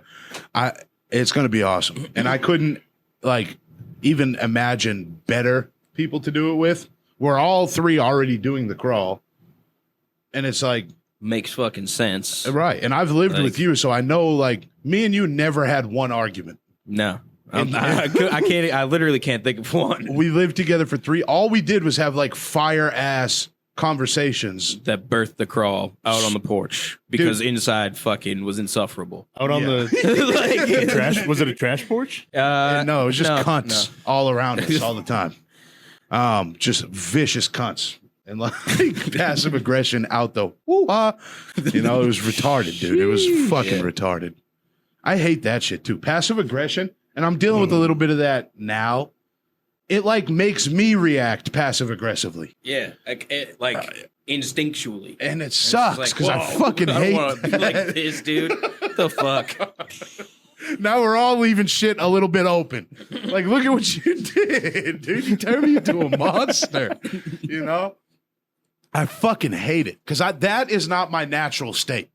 It's going to be awesome. And I couldn't like even imagine better people to do it with. We're all three already doing the crawl. And it's like, makes fucking sense. right. And I've lived Like- with you, so I know like me and you never had one argument. No, I can't. I literally can't think of one We lived together for 3. All we did was have like fire ass conversations. that birthed the crawl out on the porch because inside fucking was insufferable. Out on Yeah. the trash. Was it a trash porch? No, it was just no, cunts all around us all the time. Just vicious cunts. And like passive aggression out the woo-ah. You know, it was retarded, dude. It was fucking retarded. I hate that shit too. Passive aggression, and I'm dealing with a little bit of that now. It like makes me react passive aggressively. Yeah, like instinctually. And it It's sucks like, because I whoa, fucking I don't hate wanna be like this, dude. What the fuck? Now we're all leaving shit a little bit open. Like, look at what you did, dude. You turned me into a monster. You know? I fucking hate it because that is not my natural state.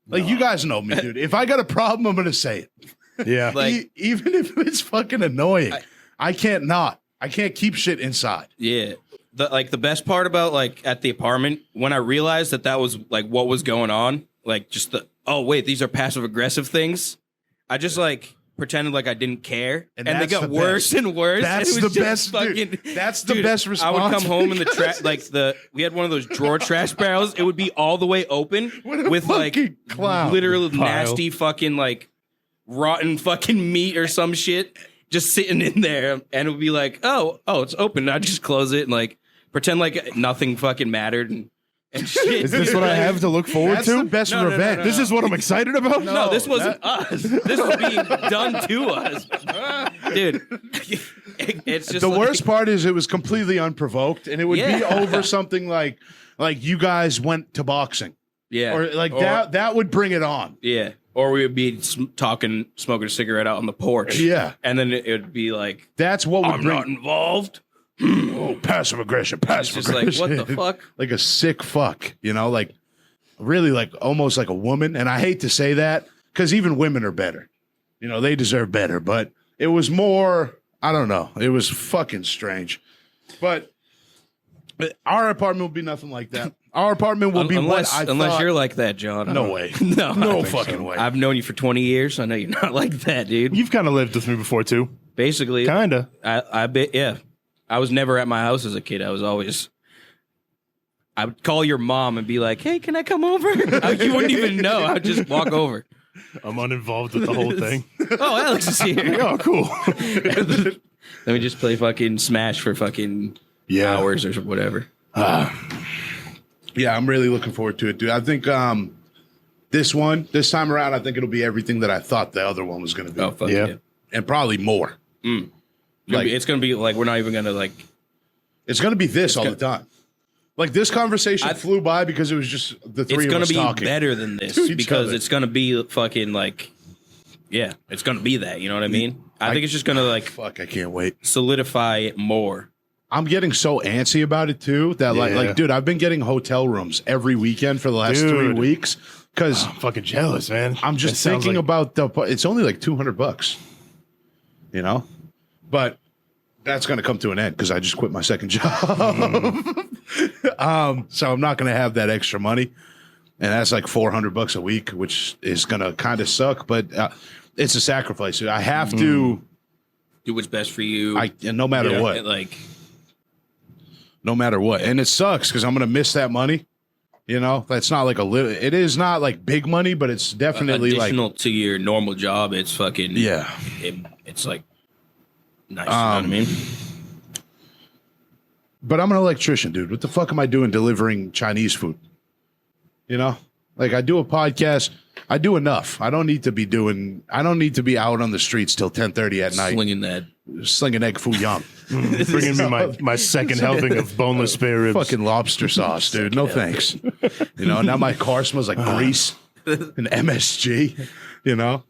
Like, you guys know me, dude. If I got a problem, I'm going to say it. Yeah. Like- Even if it's fucking annoying, I can't not. I can't keep shit inside. Yeah. The best part about like at the apartment when I realized that was like what was going on, like just these are passive aggressive things. I just like pretended like I didn't care, and they that's got the worse best. and worse. That's and it was the just best, dude. That's the best response. I would come home in the trash, like we had one of those drawer trash barrels. It would be all the way open What a with like fucking clown. literal Pile. nasty fucking like rotten fucking meat or some shit just sitting in there, and it would be like, oh, it's open. I just close it and like pretend like nothing fucking mattered and shit. Is this what I have to look forward That's to? the best No, no, no, revenge. no, This is what I'm excited about? No, this wasn't us. This was being done to us. Dude, it's just The like- worst part is it was completely unprovoked, and it would be Yeah. over something like you guys went to boxing. Yeah. Or like that would bring it on. Yeah. Or we would be smoking a cigarette out on the porch. Yeah. And then it would be like, That's what would I'm bring not involved. oh, passive aggression, It's passive just like, aggression. what the fuck? Like a sick fuck, you know, like really like almost like a woman. And I hate to say that because even women are better. You know, they deserve better. But it was more, I don't know. It was fucking strange. But our apartment will be nothing like that. Our apartment will be unless what I unless thought. you're like that, John. I No don't- way. No. No I- fucking way. I've known you for 20 years. I know you're not like that, dude. You've kind of lived with me before, too. Basically, Kind of. I bet, yeah. I was never at my house as a kid. I would call your mom and be like, hey, can I come over? You wouldn't even know. I would just walk over. I'm uninvolved with the whole thing. Oh, Alex is here. Oh, cool. Let me just play fucking Smash for fucking hours or whatever. Yeah, I'm really looking forward to it, dude. I think this time around, I think it'll be everything that I thought the other one was going to be. Oh, fuck Yeah. yeah. And probably more. It's going to be like, we're not even going to like, It's going to be this all the time. Like this conversation flew by because it was just the three it's of going us to be talking. better than this To each because other. it's going to be fucking like, yeah, it's going to be that. You know what I mean? I think it's just going to like Fuck, I can't wait. solidify it more. I'm getting so antsy about it too that Yeah. like, dude, I've been getting hotel rooms every weekend for the last 3 Dude. weeks because I'm fucking jealous, man. I'm just That sounds thinking like- about it's only like $200, you know, but that's going to come to an end because I just quit my second job. So I'm not going to have that extra money. And that's like $400 a week, which is going to kind of suck, but it's a sacrifice. I have to, Do what's best for you. and no matter Yeah. what, Like, no matter what. And it sucks because I'm gonna miss that money. You know, that's not like it is not like big money, but it's definitely additional like to your normal job. It's fucking it's like nice. You know what I mean? But I'm an electrician, dude. What the fuck am I doing delivering Chinese food? You know, like I do a podcast. I do enough. I don't need to be out on the streets till 10:30 at night. Slinging egg foo young. Bringing me my second helping of boneless spare ribs. Fucking lobster sauce, dude. No thanks. You know, now my car smells like grease and MSG. You know,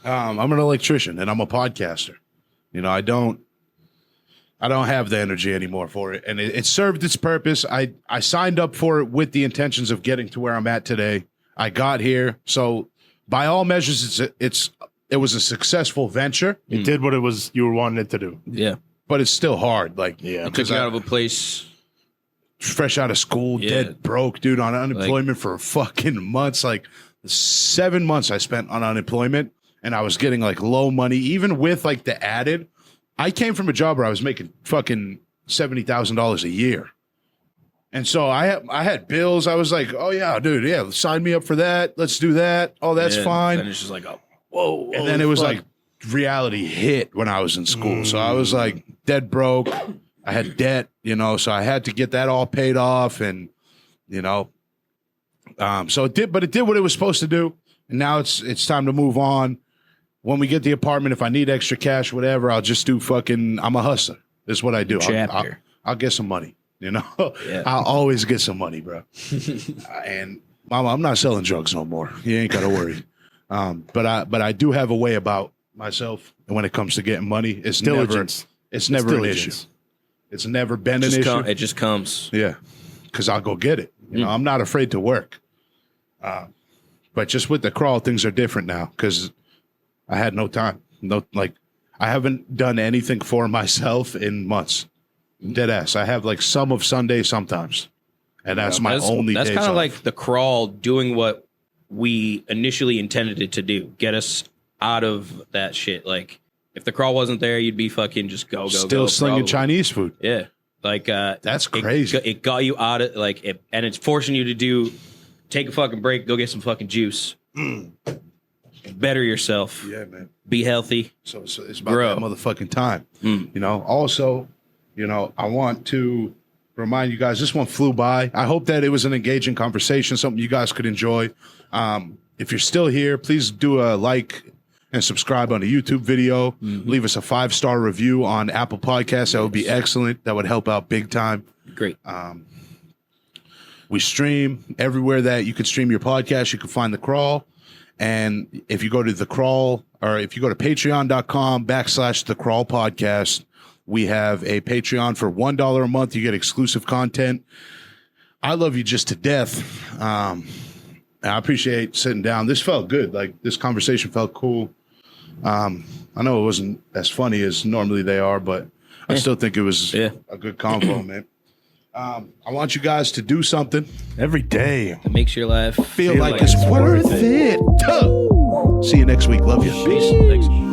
I'm an electrician and I'm a podcaster. You know, I don't have the energy anymore for it, and it served its purpose. I signed up for it with the intentions of getting to where I'm at today. I got here, so by all measures, it was a successful venture. It did what you were wanting it to do. Yeah, but it's still hard. Like, it took you out of a place fresh out of school, dead broke, dude, on unemployment for fucking months. Like 7 months I spent on unemployment, and I was getting like low money, even with like the added. I came from a job where I was making fucking $70,000 a year. And so I had bills. I was like, oh, yeah, dude, yeah, sign me up for that. Let's do that. Oh, that's fine. And it's just like, whoa. And then it was like reality hit when I was in school. So I was like dead broke. I had debt, you know, so I had to get that all paid off. And, you know, so it did what it was supposed to do. And now it's time to move on. When we get the apartment, if I need extra cash, whatever, I'll just do I'm a hustler. That's what I do. I'll get some money, you know? Yeah. I'll always get some money, bro. And mama, I'm not selling drugs no more. You ain't got to worry. But I do have a way about myself. And when it comes to getting money, it's diligence. Never an issue. It's never been an issue. It just comes. Yeah. Because I'll go get it. You know, I'm not afraid to work. But just with the crawl, things are different now because I had no time. I haven't done anything for myself in months. Dead ass. I have like some of Sunday sometimes. And that's my only That's days kind of off. like the crawl doing what we initially intended it to do. Get us out of that shit. Like, if the crawl wasn't there, you'd be fucking just go. Still slinging probably. Chinese food. Yeah. Like, that's crazy. It got you out of, and it's forcing you to take a fucking break, go get some fucking juice. Better yourself. Yeah, man. Be healthy. So it's about that motherfucking time. You know, also, you know, I want to remind you guys, this one flew by. I hope that it was an engaging conversation, something you guys could enjoy. If you're still here, please do a like and subscribe on the YouTube video. Leave us a 5-star review on Apple Podcasts. That would be excellent. That would help out big time. Great. We stream everywhere that you could stream your podcast. You can find The Crawl. And if you go to The Crawl, or if you go to patreon.com/The Crawl podcast, we have a Patreon for $1 a month. You get exclusive content. I love you just to death. I appreciate sitting down. This felt good. Like, this conversation felt cool. I know it wasn't as funny as normally they are, but I still think it was a good convo, man. I want you guys to do something every day. It makes your life feel like it's worth it. See you next week. Love you. Peace. Thanks.